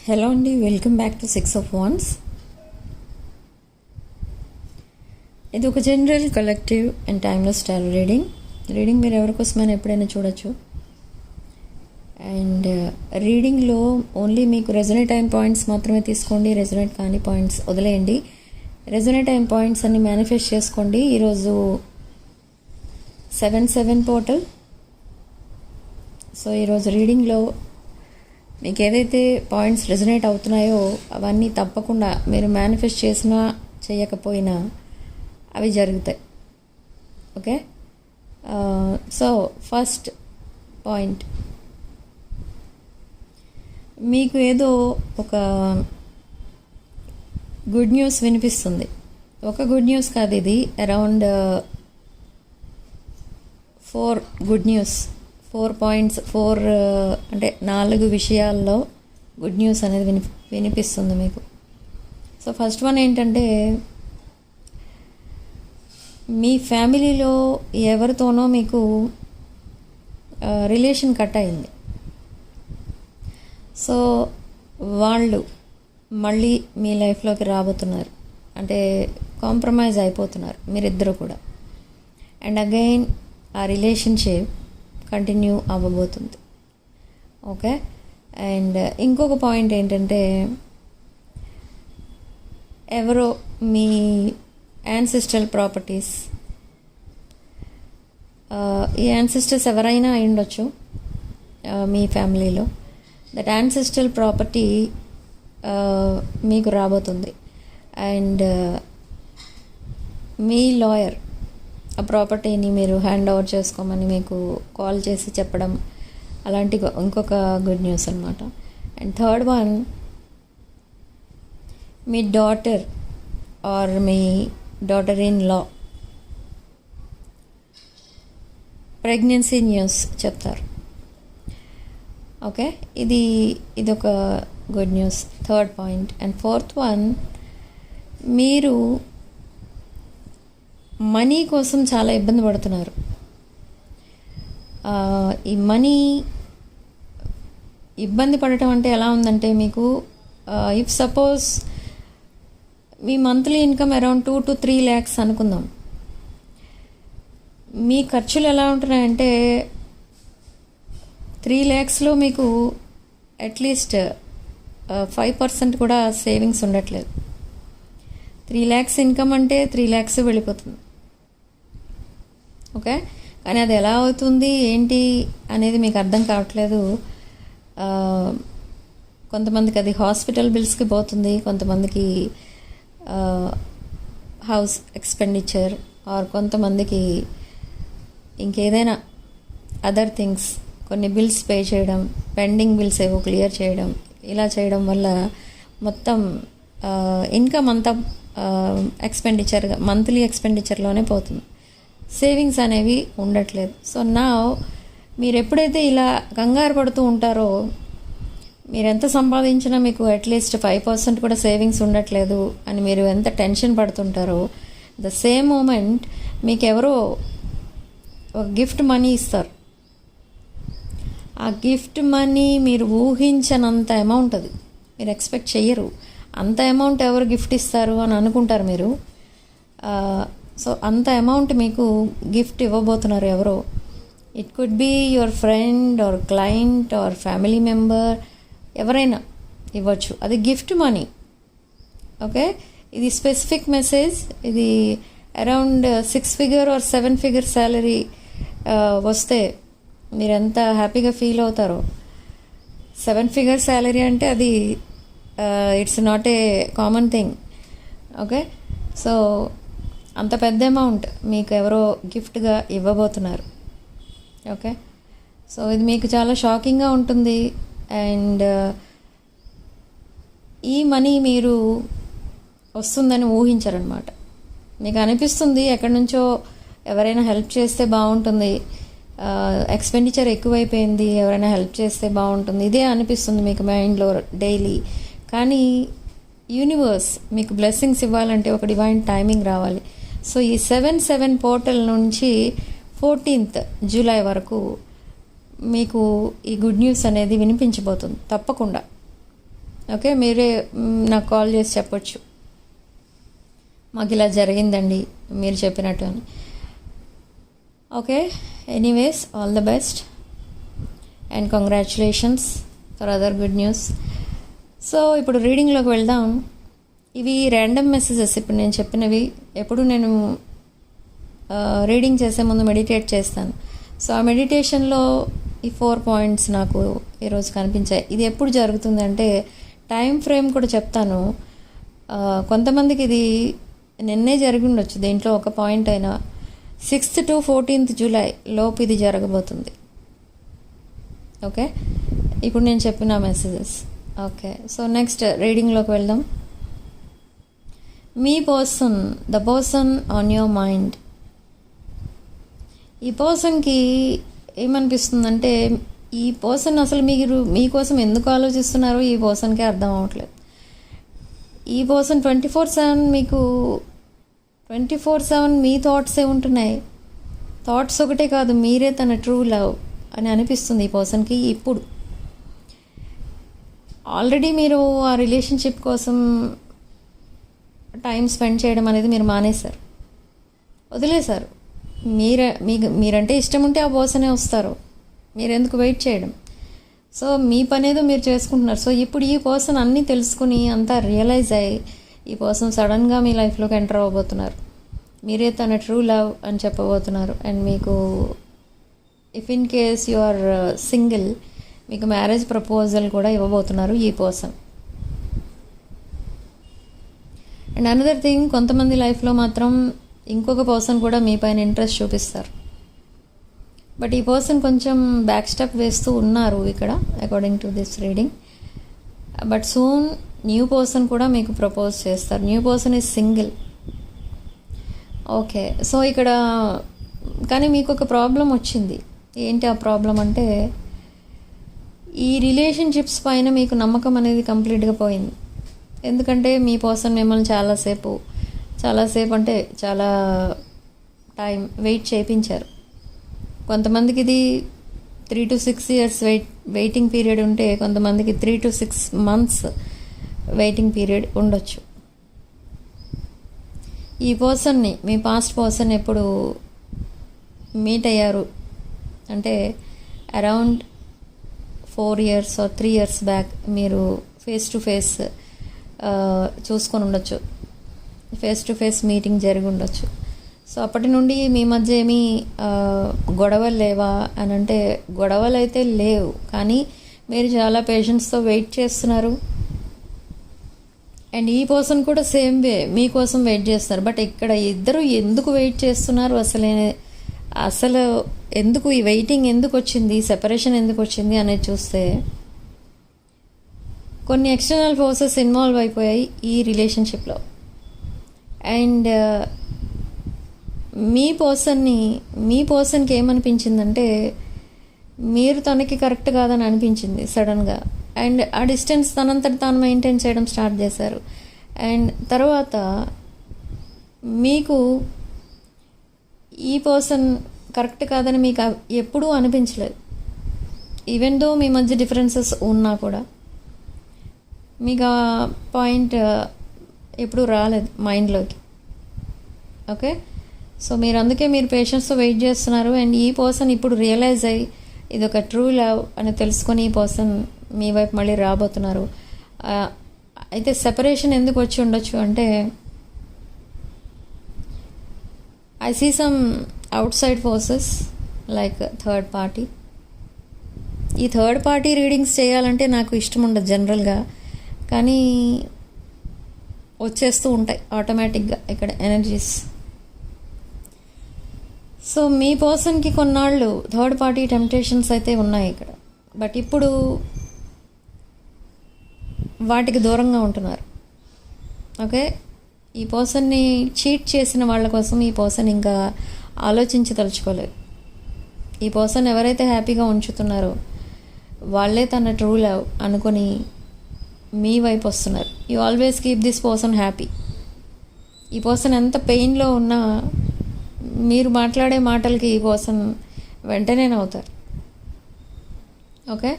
Hello అండి, welcome back to 6 of Wands. ఇది ఒక general collective and timeless tarot reading మీరు ఎవరికోసమైనా ఎప్పుడైనా చూడొచ్చు. అండ్ రీడింగ్లో ఓన్లీ మీకు రెజొనేట్ అయిన పాయింట్స్ మాత్రమే తీసుకోండి, రెజొనేట్ కాని పాయింట్స్ వదిలేయండి. రెజొనేట్ అయిన పాయింట్స్ అన్ని మేనిఫెస్ట్ చేసుకోండి. ఈరోజు 7/7 పోర్టల్. సో ఈరోజు రీడింగ్లో మీకు ఏదైతే పాయింట్స్ రెజొనేట్ అవుతున్నాయో అవన్నీ తప్పకుండా మీరు మేనిఫెస్ట్ చేసినా చేయకపోయినా అవి జరుగుతాయి. ఓకే, సో ఫస్ట్ పాయింట్, మీకు ఏదో ఒక గుడ్ న్యూస్ వినిపిస్తుంది. ఒక గుడ్ న్యూస్ కాదు, ఇది అరౌండ్ 4 గుడ్ న్యూస్, 4 పాయింట్స్, 4 అంటే 4 విషయాల్లో గుడ్ న్యూస్ అనేది వినిపిస్తుంది మీకు. సో ఫస్ట్ వన్ ఏంటంటే, మీ ఫ్యామిలీలో ఎవరితోనో మీకు రిలేషన్ కట్ అయింది. సో వాళ్ళు మళ్ళీ మీ లైఫ్లోకి రాబోతున్నారు, అంటే కాంప్రమైజ్ అయిపోతున్నారు మీరిద్దరూ కూడా. అండ్ అగైన్ ఆ రిలేషన్షిప్ కంటిన్యూ అవ్వబోతుంది. ఓకే, అండ్ ఇంకొక పాయింట్ ఏంటంటే, ఎవరో మీ యాన్సిస్ట్రల్ ప్రాపర్టీస్, ఈ యాన్సిస్టర్స్ ఎవరైనా అయి ఉండొచ్చు మీ ఫ్యామిలీలో. దట్ యాన్సిస్ట్రల్ ప్రాపర్టీ మీకు రాబోతుంది. అండ్ మీ లాయర్ ఆ ప్రాపర్టీని మీరు హ్యాండ్ ఓవర్ చేసుకోమని మీకు కాల్ చేసి చెప్పడం, అలాంటి ఇంకొక గుడ్ న్యూస్ అనమాట. And third one, me daughter or me daughter in law pregnancy news చెప్తారు. ఓకే, ఇదొక good news, third point. And fourth one, మీరు మనీ కోసం చాలా ఇబ్బంది పడుతున్నారు. ఈ మనీ ఇబ్బంది పడటం అంటే ఎలా ఉందంటే, మీకు if suppose me monthly income around 2 to 3 lakhs అనుకుందాం. మీ ఖర్చులు ఎలా ఉంటున్నాయంటే 3 lakhsలో మీకు అట్లీస్ట్ 5% కూడా సేవింగ్స్ ఉండట్లేదు. 3 lakhs ఇన్కమ్ అంటే 3 lakhs వెళ్ళిపోతుంది. ఓకే, కానీ అది ఎలా అవుతుంది ఏంటి అనేది మీకు అర్థం కావట్లేదు. కొంతమందికి అది హాస్పిటల్ బిల్స్కి పోతుంది, కొంతమందికి హౌస్ ఎక్స్పెండిచర్, ఆర్ కొంతమందికి ఇంకేదైనా అదర్ థింగ్స్, కొన్ని బిల్స్ పే చేయడం, పెండింగ్ బిల్స్ ఏవో క్లియర్ చేయడం, ఇలా చేయడం వల్ల మొత్తం ఇన్కమ్ అంతా ఎక్స్పెండిచర్గా, మంత్లీ ఎక్స్పెండిచర్లోనే పోతుంది. సేవింగ్స్ అనేవి ఉండట్లేదు. సో నా మీరు ఎప్పుడైతే ఇలా కంగారు పడుతూ ఉంటారో, మీరు ఎంత సంపాదించినా మీకు అట్లీస్ట్ 5% కూడా సేవింగ్స్ ఉండట్లేదు అని మీరు ఎంత టెన్షన్ పడుతుంటారో, ద సేమ్ మూమెంట్ మీకు ఎవరో ఒక గిఫ్ట్ మనీ ఇస్తారు. ఆ గిఫ్ట్ మనీ మీరు ఊహించనంత అమౌంట్, అది మీరు ఎక్స్పెక్ట్ చెయ్యరు. అంత అమౌంట్ ఎవరు గిఫ్ట్ ఇస్తారు అని అనుకుంటారు మీరు. సో అంత అమౌంట్ మీకు గిఫ్ట్ ఇవ్వబోతున్నారు ఎవరో. It could be your friend or client or family member, ఎవరైనా ఇవ్వచ్చు. అది గిఫ్ట్ మనీ. ఓకే, ఇది స్పెసిఫిక్ మెసేజ్. ఇది around 6 figure or 7 figure salary వస్తే మీరు ఎంత హ్యాపీగా ఫీల్ అవుతారో. 7 figure శాలరీ అంటే అది it's not a common thing. Okay, so అంత పెద్ద అమౌంట్ మీకు ఎవరో గిఫ్ట్గా ఇవ్వబోతున్నారు. ఓకే, సో ఇది మీకు చాలా షాకింగ్గా ఉంటుంది. అండ్ ఈ మనీ మీరు వస్తుందని ఊహించరనమాట. మీకు అనిపిస్తుంది ఎక్కడి నుంచో ఎవరైనా హెల్ప్ చేస్తే బాగుంటుంది, ఎక్స్పెండిచర్ ఎక్కువైపోయింది, ఎవరైనా హెల్ప్ చేస్తే బాగుంటుంది, ఇదే అనిపిస్తుంది మీకు మైండ్లో డైలీ. కానీ యూనివర్స్ మీకు బ్లెస్సింగ్స్ ఇవ్వాలంటే ఒక డివైన్ టైమింగ్ రావాలి. సో ఈ 7/7 పోర్టల్ నుంచి 14th July వరకు మీకు ఈ గుడ్ న్యూస్ అనేది వినిపించబోతుంది తప్పకుండా. ఓకే, మీరే నాకు కాల్ చేసి చెప్పొచ్చు, మాకు ఇలా జరిగిందండి మీరు చెప్పినట్టు అని. Okay, anyways all the best and congratulations for other good news. So ఇప్పుడు రీడింగ్లోకి వెళ్దాం. ఇవి ర్యాండమ్ మెసేజెస్. ఇప్పుడు నేను చెప్పినవి ఎప్పుడు నేను రీడింగ్ చేసే ముందు మెడిటేట్ చేస్తాను. సో ఆ మెడిటేషన్లో ఈ 4 పాయింట్స్ నాకు ఈరోజు కనిపించాయి. ఇది ఎప్పుడు జరుగుతుందంటే టైం ఫ్రేమ్ కూడా చెప్తాను. కొంతమందికి ఇది నిన్నే జరిగి ఉండొచ్చు. దీంట్లో ఒక పాయింట్ అయినా 6th to 14th జూలై లోపు ఇది జరగబోతుంది. ఓకే, ఇప్పుడు నేను చెప్పిన మెసేజెస్. ఓకే, సో నెక్స్ట్ రీడింగ్లోకి వెళ్దాం. మీ person, the person on your mind. ఈ పర్సన్కి ఏమనిపిస్తుందంటే ఈ పర్సన్ అసలు మీరు మీకోసం ఎందుకు ఆలోచిస్తున్నారో ఈ పర్సన్కే అర్థం అవ్వట్లేదు. ఈ పర్సన్ 24/7 మీకు 24/7 మీ థాట్సే ఉంటున్నాయి. థాట్స్ ఒకటే కాదు, మీరే తన ట్రూ లవ్ అని అనిపిస్తుంది ఈ పర్సన్కి. ఇప్పుడు ఆల్రెడీ మీరు ఆ రిలేషన్షిప్ కోసం టైం స్పెండ్ చేయడం అనేది మీరు మానేశారు, వదిలేశారు. మీరంటే ఇష్టం ఉంటే ఆ పర్సనే వస్తారు, మీరెందుకు వెయిట్ చేయడం. సో మీ పనేదో మీరు చేసుకుంటున్నారు. సో ఇప్పుడు ఈ పర్సన్ అన్నీ తెలుసుకుని అంతా రియలైజ్ అయ్యి ఈ పర్సన్ సడన్గా మీ లైఫ్లోకి ఎంటర్ అవ్వబోతున్నారు. మీరే తన ట్రూ లవ్ అని చెప్పబోతున్నారు. అండ్ మీకు if in case you are single, మీకు మ్యారేజ్ ప్రపోజల్ కూడా ఇవ్వబోతున్నారు ఈ పర్సన్. అండ్ అనదర్ థింగ్, కొంతమంది లైఫ్లో మాత్రం ఇంకొక పర్సన్ కూడా మీ పైన ఇంట్రెస్ట్ చూపిస్తారు. బట్ ఈ పర్సన్ కొంచెం బ్యాక్ స్టెప్ వేస్తూ ఉన్నారు ఇక్కడ according to this reading. But soon new person కూడా మీకు ప్రపోజ్ చేస్తారు. New person is single. Okay, so ఇక్కడ కానీ మీకు ఒక ప్రాబ్లం వచ్చింది. ఏంటి ఆ ప్రాబ్లం అంటే ఈ రిలేషన్షిప్స్ పైన మీకు నమ్మకం అనేది కంప్లీట్గా పోయింది. ఎందుకంటే మీ పర్సన్ మిమ్మల్ని చాలాసేపు అంటే చాలా టైం వెయిట్ చేయించారు. కొంతమందికి ఇది 3 to 6 years వెయిటింగ్ పీరియడ్ ఉంటే, కొంతమందికి 3 to 6 months వెయిటింగ్ పీరియడ్ ఉండొచ్చు. ఈ పర్సన్ని, మీ పాస్ట్ పర్సన్ ఎప్పుడు మీట్ అయ్యారు అంటే around 4 years or 3 years back మీరు ఫేస్ టు ఫేస్ చూసుకొని ఉండొచ్చు, ఫేస్ టు ఫేస్ మీటింగ్ జరిగి ఉండొచ్చు. సో అప్పటి నుండి మీ మధ్య ఏమీ గొడవలు లేవా అని అంటే గొడవలు అయితే లేవు, కానీ మీరు చాలా పేషెన్స్తో వెయిట్ చేస్తున్నారు. అండ్ ఈ పర్సన్ కూడా సేమ్ వే మీకోసం వెయిట్ చేస్తున్నారు. బట్ ఇక్కడ ఇద్దరు ఎందుకు వెయిట్ చేస్తున్నారు, అసలు ఎందుకు ఈ వెయిటింగ్ ఎందుకు వచ్చింది, సెపరేషన్ ఎందుకు వచ్చింది అనేది చూస్తే కొన్ని ఎక్స్టర్నల్ ఫోర్సెస్ ఇన్వాల్వ్ అయిపోయాయి ఈ రిలేషన్షిప్లో. అండ్ మీ పర్సన్కి ఏమనిపించిందంటే మీరు తనకి కరెక్ట్ కాదని అనిపించింది సడన్గా. అండ్ ఆ డిస్టెన్స్ తనంతట తాను మెయింటైన్ చేయడం స్టార్ట్ చేశారు. అండ్ తర్వాత మీకు ఈ పర్సన్ కరెక్ట్ కాదని మీకు ఎప్పుడూ అనిపించలేదు. ఈవెన్ దో మీ మధ్య డిఫరెన్సెస్ ఉన్నా కూడా మీకు ఆ పాయింట్ ఎప్పుడూ రాలేదు మైండ్లోకి. ఓకే, సో అందుకే మీరు పేషెన్స్తో వెయిట్ చేస్తున్నారు. అండ్ ఈ పర్సన్ ఇప్పుడు రియలైజ్ అయ్యి ఇది ఒక ట్రూ లవ్ అని తెలుసుకొని ఈ పర్సన్ మీ వైపు మళ్ళీ రాబోతున్నారు. అయితే సెపరేషన్ ఎందుకు వచ్చి ఉండొచ్చు అంటే I see some outside forces like third party. ఈ థర్డ్ పార్టీ రీడింగ్స్ చేయాలంటే నాకు ఇష్టం ఉండదు జనరల్గా, కానీ వచ్చేస్తూ ఉంటాయి ఆటోమేటిక్గా ఇక్కడ ఎనర్జీస్. సో మీ పర్సన్కి కొన్నాళ్ళు థర్డ్ పార్టీ టెంప్టేషన్స్ అయితే ఉన్నాయి ఇక్కడ. బట్ ఇప్పుడు వాటికి దూరంగా ఉంటున్నారు. ఓకే, ఈ పర్సన్ని చీట్ చేసిన వాళ్ళ కోసం ఈ పర్సన్ ఇంకా ఆలోచించి తలుచుకోలేదు. ఈ పర్సన్ ఎవరైతే హ్యాపీగా ఉంచుతున్నారో వాళ్ళే తన ట్రూ లవ్ అనుకొని మీ వైపు వస్తున్నారు. You always keep this person happy. ఈ పర్సన్ ఎంత పెయిన్లో ఉన్నా మీరు మాట్లాడే మాటలకి ఈ పర్సన్ వెంటనే నవ్వుతారు. ఓకే,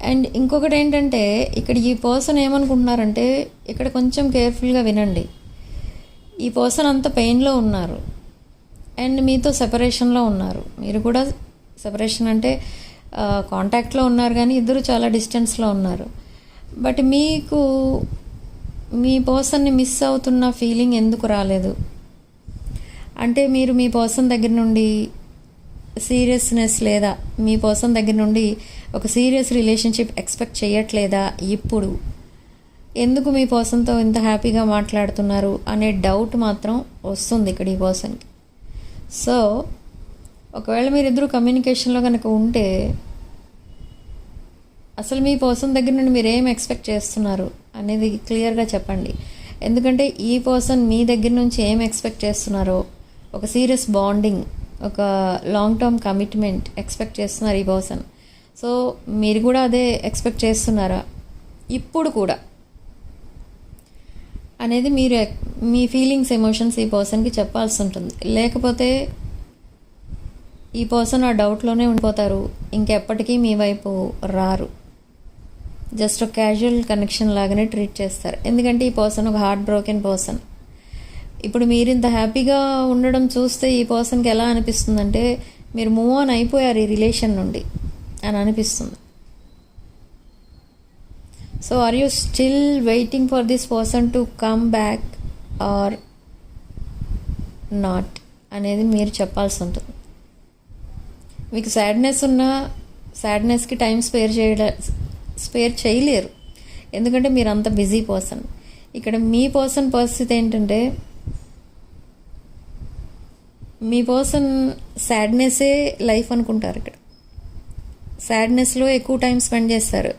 అండ్ ఇంకొకటి ఏంటంటే ఇక్కడ ఈ పర్సన్ ఏమనుకుంటున్నారంటే, ఇక్కడ కొంచెం కేర్ఫుల్గా వినండి. ఈ పర్సన్ అంత పెయిన్లో ఉన్నారు అండ్ మీతో సెపరేషన్లో ఉన్నారు. మీరు కూడా సెపరేషన్ అంటే కాంటాక్ట్లో ఉన్నారు, కానీ ఇద్దరు చాలా డిస్టెన్స్లో ఉన్నారు. బట్ మీకు మీ పర్సన్ని మిస్ అవుతున్న ఫీలింగ్ ఎందుకు రాలేదు అంటే, మీరు మీ పర్సన్ దగ్గర నుండి సీరియస్నెస్ లేదా మీ పర్సన్ దగ్గర నుండి ఒక సీరియస్ రిలేషన్షిప్ ఎక్స్పెక్ట్ చేయట్లేదా? ఇప్పుడు ఎందుకు మీ పర్సన్తో ఇంత హ్యాపీగా మాట్లాడుతున్నారు అనే డౌట్ మాత్రం వస్తుంది ఇక్కడ ఈ పర్సన్కి. సో ఒకవేళ మీరిద్దరూ కమ్యూనికేషన్లో కనుక ఉంటే, అసలు మీ పర్సన్ దగ్గర నుండి మీరు ఏం ఎక్స్పెక్ట్ చేస్తున్నారు అనేది క్లియర్గా చెప్పండి. ఎందుకంటే ఈ పర్సన్ మీ దగ్గర నుంచి ఏం ఎక్స్పెక్ట్ చేస్తున్నారో, ఒక సీరియస్ బాండింగ్, ఒక లాంగ్ టర్మ్ కమిట్మెంట్ ఎక్స్పెక్ట్ చేస్తున్నారు ఈ పర్సన్. సో మీరు కూడా అదే ఎక్స్పెక్ట్ చేస్తున్నారా ఇప్పుడు కూడా అనేది మీరు మీ ఫీలింగ్స్, ఎమోషన్స్ ఈ పర్సన్కి చెప్పాల్సి ఉంటుంది. లేకపోతే ఈ పర్సన్ ఆ డౌట్లోనే ఉండిపోతారు, ఇంకెప్పటికీ మీ వైపు రారు. జస్ట్ ఒక క్యాజువల్ కనెక్షన్ లాగానే ట్రీట్ చేస్తారు. ఎందుకంటే ఈ పర్సన్ ఒక హార్ట్ బ్రోకెన్ పర్సన్. ఇప్పుడు మీరు ఇంత హ్యాపీగా ఉండడం చూస్తే ఈ పర్సన్కి ఎలా అనిపిస్తుందంటే, మీరు మూవ్ ఆన్ అయిపోయారు ఈ రిలేషన్ నుండి అని అనిపిస్తుంది. So are you still waiting for this person to come back or not అనేది మీరు చెప్పాల్సి ఉంటుంది. మీకు సాడ్నెస్ ఉన్నా సాడ్నెస్కి టైం స్పేర్ చేయలేరు, ఎందుకంటే మీరు అంత బిజీ పర్సన్. ఇక్కడ మీ పర్సన్ పరిస్థితి ఏంటంటే, మీ పర్సన్ సాడ్నెస్సే లైఫ్ అనుకుంటారు. ఇక్కడ సాడ్నెస్లో ఎక్కువ టైం స్పెండ్ చేస్తారు.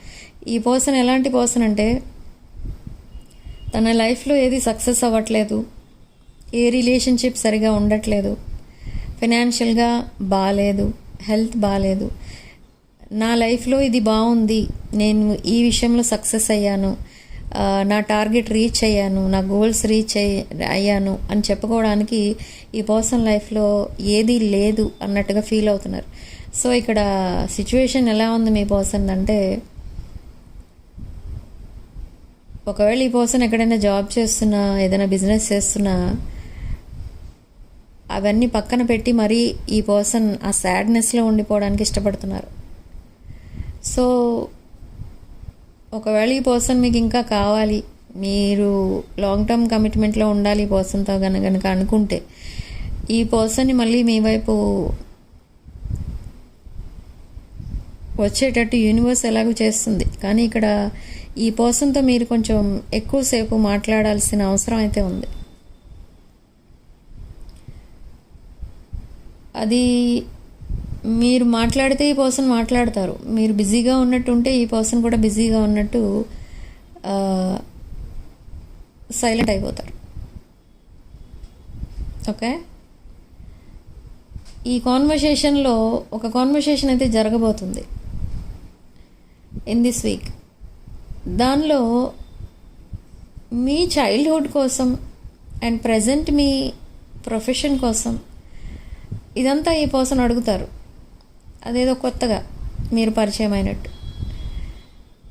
ఈ పర్సన్ ఎలాంటి పర్సన్ అంటే, తన లైఫ్లో ఏది సక్సెస్ అవ్వట్లేదు, ఏ రిలేషన్షిప్ సరిగా ఉండట్లేదు, ఫైనాన్షియల్గా బాగాలేదు, హెల్త్ బాగాలేదు, నా లైఫ్లో ఇది బాగుంది, నేను ఈ విషయంలో సక్సెస్ అయ్యాను, నా టార్గెట్ రీచ్ అయ్యాను, నా గోల్స్ రీచ్ అయ్యాను అని చెప్పుకోవడానికి ఈ పర్సన్ లైఫ్లో ఏదీ లేదు అన్నట్టుగా ఫీల్ అవుతున్నారు. సో ఇక్కడ సిచ్యువేషన్ ఎలా ఉంది మీ పర్సన్ అంటే, ఒకవేళ ఈ పర్సన్ ఎక్కడైనా జాబ్ చేస్తున్నా, ఏదైనా బిజినెస్ చేస్తున్నా, అవన్నీ పక్కన పెట్టి మరీ ఈ పర్సన్ ఆ సాడ్నెస్లో ఉండిపోవడానికి ఇష్టపడుతున్నారు. సో ఒకవేళ ఈ పర్సన్ మీకు ఇంకా కావాలి, మీరు లాంగ్ టర్మ్ కమిట్మెంట్లో ఉండాలి ఈ పర్సన్తో కనుక అనుకుంటే, ఈ పర్సన్ని మళ్ళీ మీ వైపు వచ్చేటట్టు యూనివర్స్ ఎలాగో చేస్తుంది. కానీ ఇక్కడ ఈ పర్సన్తో మీరు కొంచెం ఎక్కువసేపు మాట్లాడాల్సిన అవసరం అయితే ఉంది. అది మీరు మాట్లాడితే ఈ పర్సన్ మాట్లాడతారు, మీరు బిజీగా ఉన్నట్టు ఉంటే ఈ పర్సన్ కూడా బిజీగా ఉన్నట్టు సైలెంట్ అయిపోతారు. ఓకే, ఈ కాన్వర్సేషన్లో ఒక కాన్వర్సేషన్ అయితే జరగబోతుంది ఇన్ దిస్ వీక్. దానిలో మీ చైల్డ్హుడ్ కోసం అండ్ ప్రజెంట్ మీ ప్రొఫెషన్ కోసం ఇదంతా ఈ పర్సన్ అడుగుతారు. అదేదో కొత్తగా మీరు పరిచయం అయినట్టు.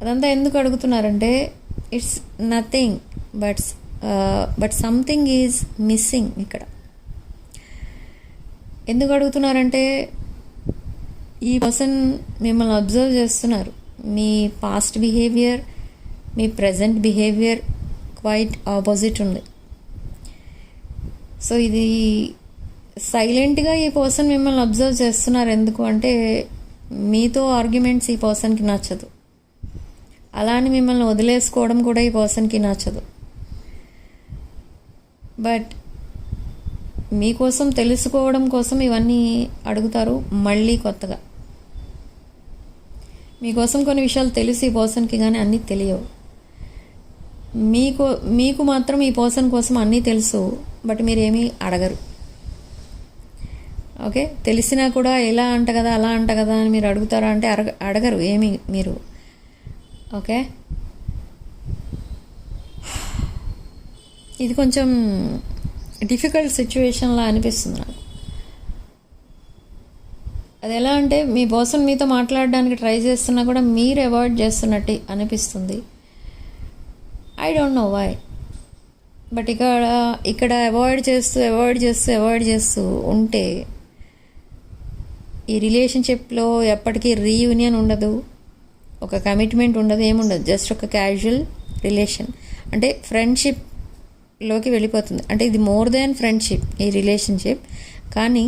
అదంతా ఎందుకు అడుగుతున్నారంటే, it's nothing but something is missing. ఇక్కడ ఎందుకు అడుగుతున్నారంటే, ఈ పర్సన్ మిమ్మల్ని అబ్జర్వ్ చేస్తున్నారు. మీ పాస్ట్ బిహేవియర్, మీ ప్రజెంట్ బిహేవియర్ క్వైట్ ఆపోజిట్ ఉంది. సో ఇది సైలెంట్గా ఈ పర్సన్ మిమ్మల్ని అబ్జర్వ్ చేస్తున్నారు. ఎందుకు అంటే, మీతో ఆర్గ్యుమెంట్స్ ఈ పర్సన్కి నచ్చదు, అలా అని మిమ్మల్ని వదిలేసుకోవడం కూడా ఈ పర్సన్కి నచ్చదు. బట్ మీకోసం తెలుసుకోవడం కోసం ఇవన్నీ అడుగుతారు మళ్ళీ కొత్తగా. మీకోసం కొన్ని విషయాలు తెలుసు ఈ పర్సన్కి, కానీ అన్నీ తెలియవు. మీకు మాత్రం ఈ పర్సన్ కోసం అన్నీ తెలుసు, బట్ మీరేమీ అడగరు. ఓకే, తెలిసినా కూడా ఎలా అంట కదా, అలా అంట కదా అని మీరు అడుగుతారా అంటే అడగరు ఏమి మీరు. ఓకే, ఇది కొంచెం డిఫికల్ట్ సిచ్యువేషన్లా అనిపిస్తుంది నాకు. అది ఎలా అంటే మీ పర్సన్ మీతో మాట్లాడడానికి ట్రై చేస్తున్నా కూడా మీరు అవాయిడ్ చేస్తున్నట్టు అనిపిస్తుంది. I don't know why, but ఇక్కడ అవాయిడ్ చేస్తూ ఉంటే ఈ రిలేషన్షిప్లో ఎప్పటికీ రీయూనియన్ ఉండదు, ఒక కమిట్మెంట్ ఉండదు, ఏముండదు. జస్ట్ ఒక క్యాజువల్ రిలేషన్, అంటే ఫ్రెండ్షిప్లోకి వెళ్ళిపోతుంది. అంటే ఇది మోర్ దాన్ ఫ్రెండ్షిప్ ఈ రిలేషన్షిప్. కానీ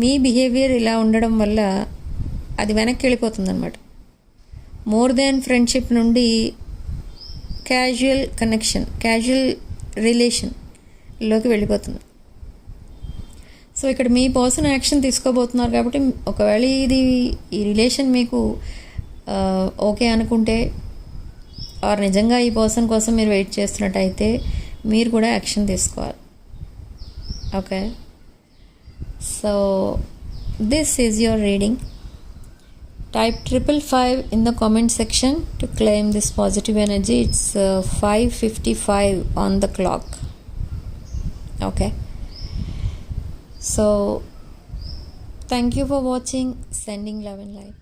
మీ బిహేవియర్ ఇలా ఉండడం వల్ల అది వెనక్కి వెళ్ళిపోతుంది అనమాట. మోర్ దాన్ ఫ్రెండ్షిప్ నుండి క్యాజువల్ కనెక్షన్, క్యాజువల్ రిలేషన్లోకి వెళ్ళిపోతుంది. సో ఇక్కడ మీ పర్సన్ యాక్షన్ తీసుకోబోతున్నారు కాబట్టి ఒకవేళ ఈ రిలేషన్ మీకు ఓకే అనుకుంటే, ఆర్ నిజంగా ఈ పర్సన్ కోసం మీరు వెయిట్ చేస్తున్నట్టయితే మీరు కూడా యాక్షన్ తీసుకోవాలి. Okay, so this is your reading. Type 555 in the comment section to claim this positive energy. It's 5:55 on the clock. Okay. So, thank you for watching. Sending love and light.